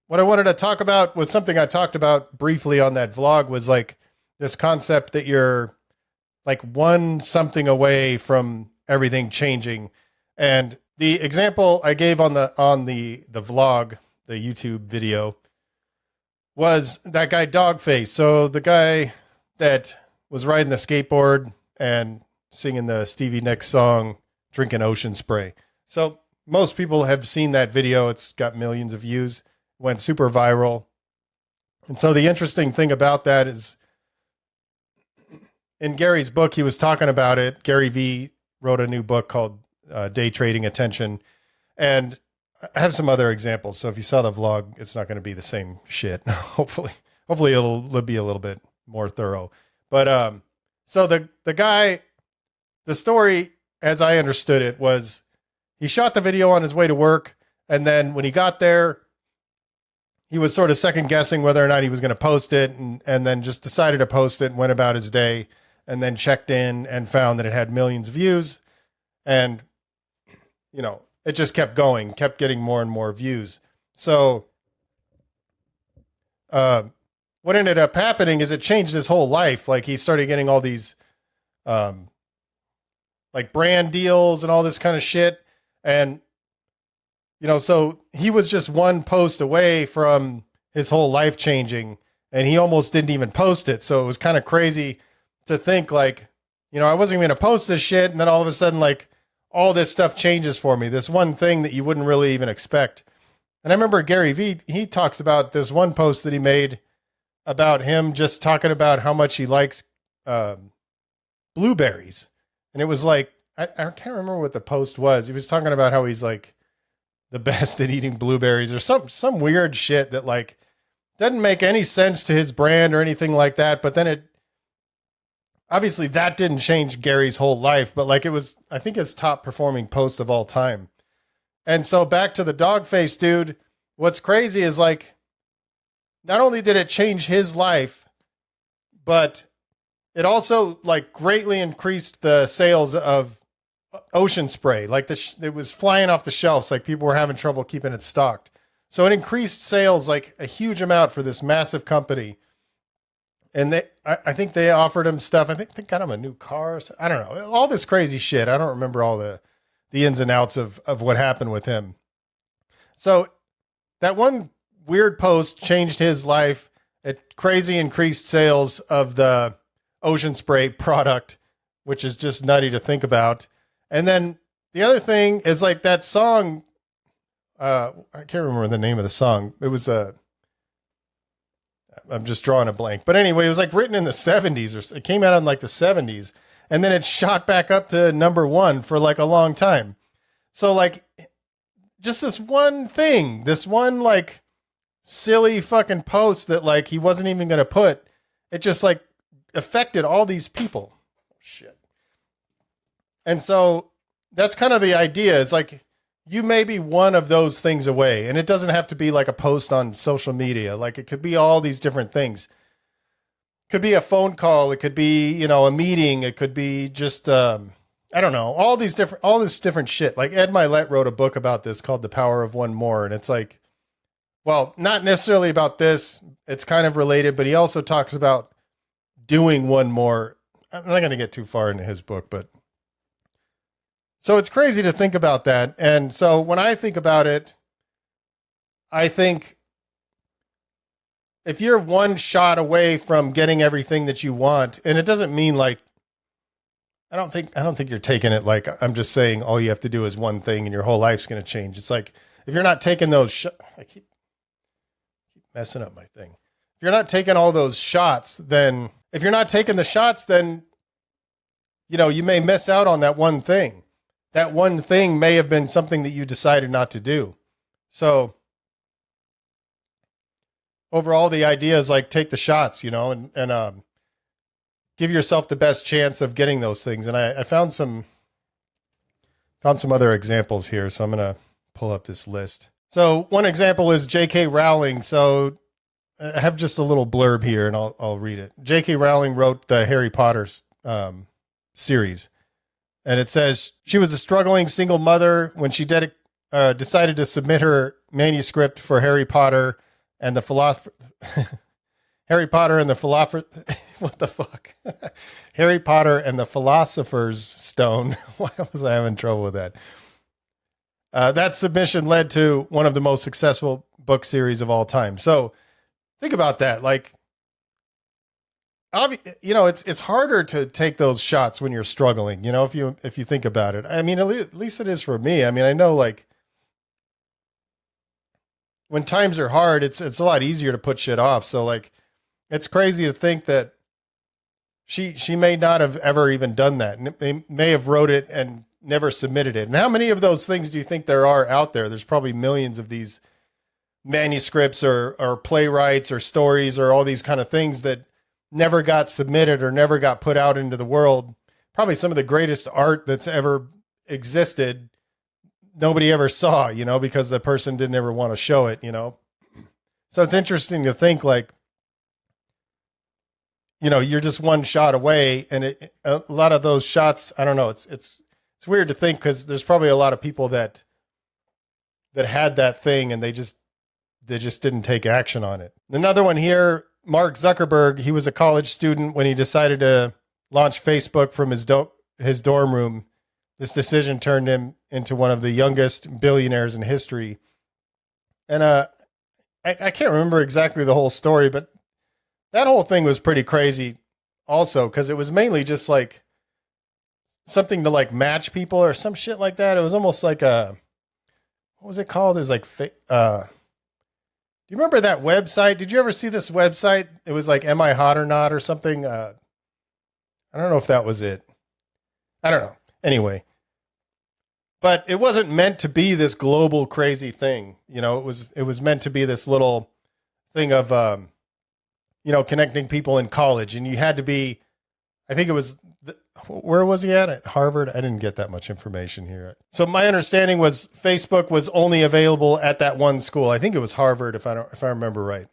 what I wanted to talk about was something I talked about briefly on that vlog, was like this concept that you're like one something away from everything changing. And the example I gave on the vlog, the YouTube video, was that guy Dogface. So the guy that was riding the skateboard and singing the Stevie Nicks song, Drinking Ocean Spray. So most people have seen that video. It's got millions of views, went super viral. And so the interesting thing about that is, in Gary's book, he was talking about it. Gary V wrote a new book called Day Trading Attention. And I have some other examples. So if you saw the vlog, it's not going to be the same shit. Hopefully it'll be a little bit more thorough. But so the guy, the story, as I understood it, was he shot the video on his way to work. And then when he got there, he was sort of second guessing whether or not he was going to post it, and then just decided to post it and went about his day, and then checked in and found that it had millions of views. And, you know, it just kept going, kept getting more and more views. So what ended up happening is it changed his whole life. Like, he started getting all these like brand deals and all this kind of shit. And, you know, so he was just one post away from his whole life changing, and he almost didn't even post it. So it was kind of crazy to think, like, you know, I wasn't even going to post this shit, and then all of a sudden, like, all this stuff changes for me. This one thing that you wouldn't really even expect. And I remember Gary V, he talks about this one post that he made about him just talking about how much he likes blueberries. And it was like, I can't remember what the post was. He was talking about how he's like the best at eating blueberries, or some weird shit that like doesn't make any sense to his brand or anything like that. But then it, obviously that didn't change Gary's whole life, but like it was, I think, his top performing post of all time. And so back to the Dogface dude, what's crazy is, like, not only did it change his life, but it also like greatly increased the sales of ocean spray. Like it was flying off the shelves. Like, people were having trouble keeping it stocked. So it increased sales like a huge amount for this massive company. And I think they offered him stuff. I think they got him a new car. I don't know. All this crazy shit. I don't remember all the ins and outs of what happened with him. So that one weird post changed his life. It crazy increased sales of the ocean spray product, which is just nutty to think about. And then the other thing is, like, that song, I can't remember the name of the song. It was I'm just drawing a blank. But anyway, it was like written in the 70s, or it came out in like the 70s. And then it shot back up to number one for like a long time. So like, just this one thing, this one like silly fucking post that like he wasn't even going to put, it just like affected all these people. Shit. And so that's kind of the idea. It's like, you may be one of those things away, and it doesn't have to be like a post on social media. Like, it could be all these different things. It could be a phone call. It could be, you know, a meeting. It could be just, I don't know, all this different shit. Like, Ed Milet wrote a book about this called The Power of One More. And it's like, well, not necessarily about this. It's kind of related, but he also talks about doing one more. I'm not going to get too far into his book, but so it's crazy to think about that. And so when I think about it, I think if you're one shot away from getting everything that you want, and it doesn't mean like, I don't think you're taking it like I'm just saying all you have to do is one thing and your whole life's going to change. It's like, if you're not taking those I keep messing up my thing. If you're not taking all those shots, then if you're not taking the shots, then, you know, you may miss out on that one thing. That one thing may have been something that you decided not to do. So overall, the idea is like, take the shots, you know, and give yourself the best chance of getting those things. And I found some other examples here. So I'm going to pull up this list. So one example is J.K. Rowling. So I have just a little blurb here, and I'll read it. J.K. Rowling wrote the Harry Potter series. And it says, she was a struggling single mother when she decided to submit her manuscript for Harry Potter and the philosopher, Harry Potter and the philosopher, what the fuck? Harry Potter and the Philosopher's Stone. Why was I having trouble with that? That submission led to one of the most successful book series of all time. So think about that. Like, it's harder to take those shots when you're struggling. If you think about it. I mean, at least it is for me. I mean, I know like when times are hard, it's a lot easier to put shit off. So like, it's crazy to think that she may not have ever even done that. And they may have wrote it and never submitted it. And how many of those things do you think there are out there? There's probably millions of these manuscripts or playwrights or stories or all these kind of things that never got submitted or never got put out into the world. Probably some of the greatest art that's ever existed, nobody ever saw, because the person didn't ever want to show it, So it's interesting to think like, you're just one shot away, and a lot of those shots, I don't know, it's weird to think because there's probably a lot of people that had that thing and they just didn't take action on it. Another one here, Mark Zuckerberg, he was a college student when he decided to launch Facebook from his dorm room. This decision turned him into one of the youngest billionaires in history. And I can't remember exactly the whole story, but that whole thing was pretty crazy also, because it was mainly just like something to like match people or some shit like that. It was almost like what was it called? It was like, do you remember that website? Did you ever see this website? It was like, Am I Hot or Not or something? I don't know if that was it. I don't know. Anyway, but it wasn't meant to be this global crazy thing. It was meant to be this little thing of, connecting people in college. And you had to be, I think it was, where was he at Harvard? I didn't get that much information here. So my understanding was Facebook was only available at that one school. I think it was Harvard, if I remember right.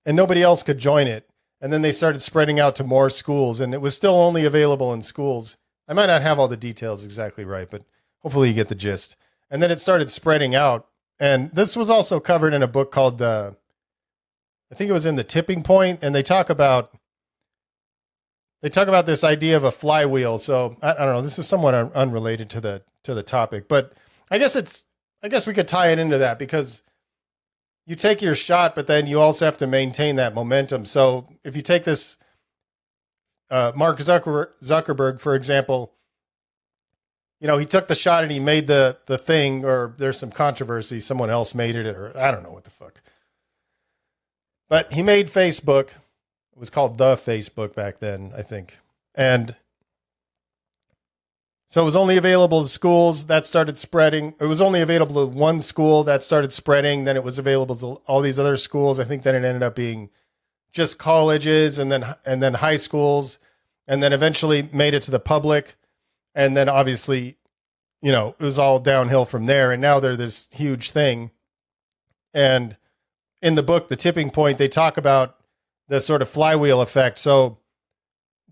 And nobody else could join it. And then they started spreading out to more schools, and it was still only available in schools. I might not have all the details exactly right, but hopefully you get the gist. And then it started spreading out. And this was also covered in a book called I think it was in The Tipping Point, and they talk about this idea of a flywheel. So I don't know, this is somewhat unrelated to the topic, but I guess we could tie it into that, because you take your shot, but then you also have to maintain that momentum. So if you take this Mark Zuckerberg, for example, he took the shot and he made the thing, or there's some controversy, someone else made it, or I don't know what the fuck. But he made Facebook. It was called the Facebook back then, I think. And so it was only available to schools. That started spreading. It was only available to one school. That started spreading. Then it was available to all these other schools. I think then it ended up being just colleges, and then high schools, and then eventually made it to the public. And then obviously, it was all downhill from there. And now they're this huge thing. And in the book, The Tipping Point, they talk about the sort of flywheel effect. So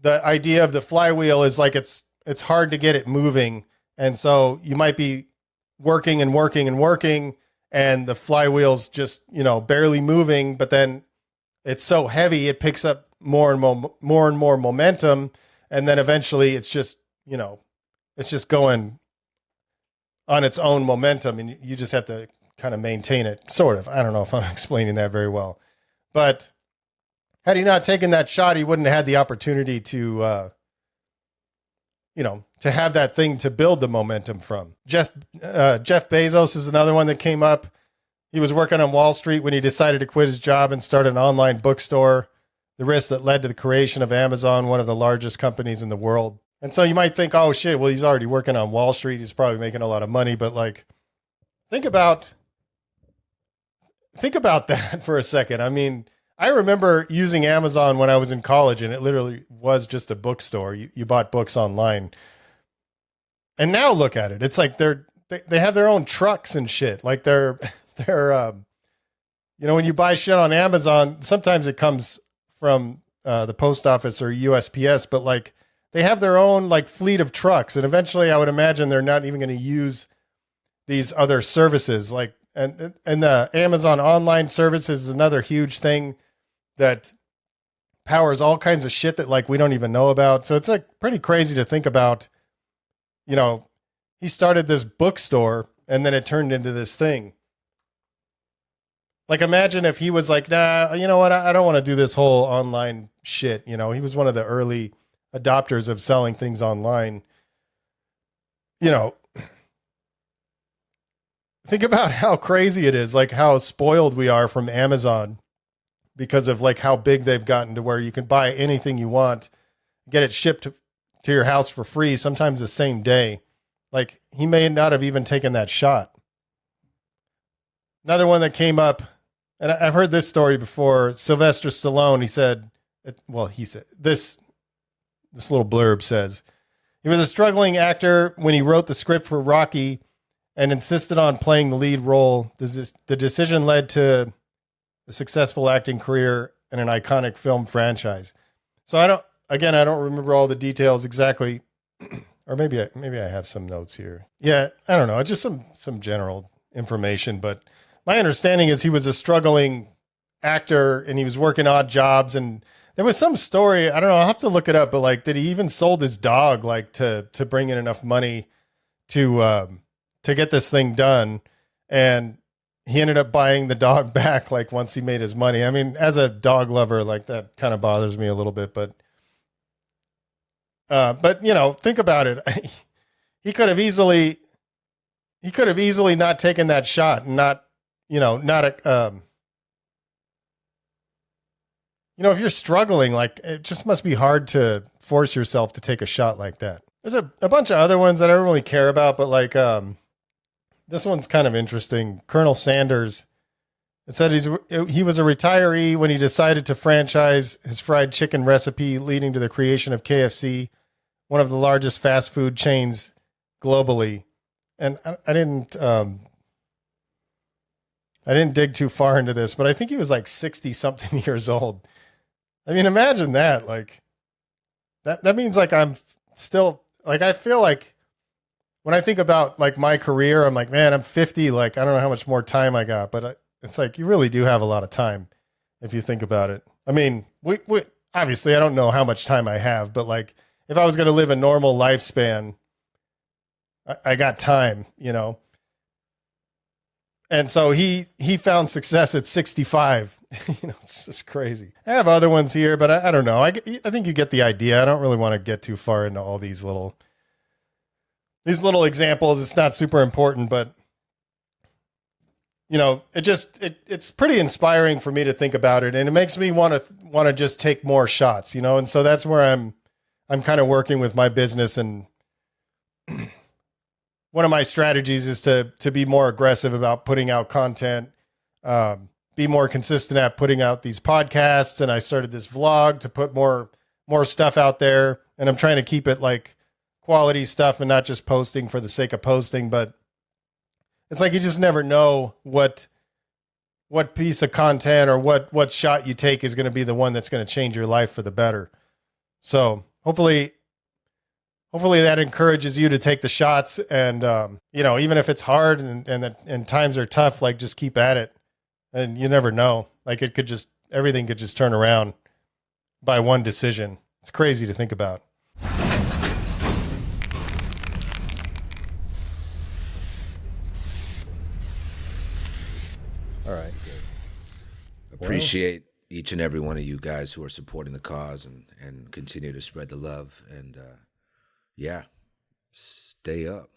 the idea of the flywheel is like it's hard to get it moving. And so you might be working and working and working, and the flywheel's just, barely moving, but then it's so heavy, it picks up more and more momentum. And then eventually it's just, it's just going on its own momentum, and you just have to kind of maintain it, sort of. I don't know if I'm explaining that very well, but had he not taken that shot, he wouldn't have had the opportunity to, to have that thing to build the momentum from. Jeff Bezos is another one that came up. He was working on Wall Street when he decided to quit his job and start an online bookstore, the risk that led to the creation of Amazon, one of the largest companies in the world. And so you might think, oh shit, well, he's already working on Wall Street, he's probably making a lot of money, but like, think about that for a second. I mean, I remember using Amazon when I was in college, and it literally was just a bookstore. You bought books online. And now look at it. It's like they have their own trucks and shit. Like they're when you buy shit on Amazon, sometimes it comes from the post office or USPS, but like they have their own like fleet of trucks. And eventually I would imagine they're not even going to use these other services. Like and the Amazon online service is another huge thing that powers all kinds of shit that like we don't even know about. So it's like pretty crazy to think about, you know, he started this bookstore and then it turned into this thing. Like imagine if he was like, nah, you know what? I don't want to do this whole online shit. You know, he was one of the early adopters of selling things online. You know, think about how crazy it is, like how spoiled we are from Amazon because of like how big they've gotten to where you can buy anything you want, get it shipped to your house for free, sometimes the same day. Like he may not have even taken that shot. Another one that came up, and I've heard this story before. Sylvester Stallone, he said this little blurb says, he was a struggling actor when he wrote the script for Rocky and insisted on playing the lead role. The decision led to a successful acting career and an iconic film franchise. So I don't remember all the details exactly, or maybe I have some notes here. Yeah, I don't know, just some general information. But my understanding is he was a struggling actor and he was working odd jobs, and there was some story, I don't know, I'll have to look it up, but like, did he even sold his dog like to bring in enough money to get this thing done? And he ended up buying the dog back like once he made his money. I mean, as a dog lover, like that kind of bothers me a little bit, but you know, think about it. He could have easily not taken that shot and not, you know, if you're struggling, like it just must be hard to force yourself to take a shot like that. There's a bunch of other ones that I don't really care about, but like this one's kind of interesting. Colonel Sanders, it said he was a retiree when he decided to franchise his fried chicken recipe, leading to the creation of KFC, one of the largest fast food chains globally. And I didn't dig too far into this, but I think he was like 60 something years old. I mean, imagine that. Like that means like I'm still like, I feel like when I think about like my career, I'm like, man, I'm 50. Like, I don't know how much more time I got, but it's like, you really do have a lot of time if you think about it. I mean, we obviously I don't know how much time I have, but like if I was going to live a normal lifespan, I got time, you know? And so he found success at 65. You know, it's just crazy. I have other ones here, but I don't know. I think you get the idea. I don't really want to get too far into all these little examples. It's not super important, but you know, it's pretty inspiring for me to think about it, and it makes me want to just take more shots, you know. And so that's where I'm kind of working with my business, and one of my strategies is to be more aggressive about putting out content, be more consistent at putting out these podcasts. And I started this vlog to put more stuff out there. And I'm trying to keep it like quality stuff and not just posting for the sake of posting. But it's like, you just never know what piece of content or what shot you take is going to be the one that's going to change your life for the better. So hopefully that encourages you to take the shots, and you know, even if it's hard and times are tough, like just keep at it, and you never know. Like everything could just turn around by one decision. It's crazy to think about. All right. Appreciate each and every one of you guys who are supporting the cause and continue to spread the love, and yeah, stay up.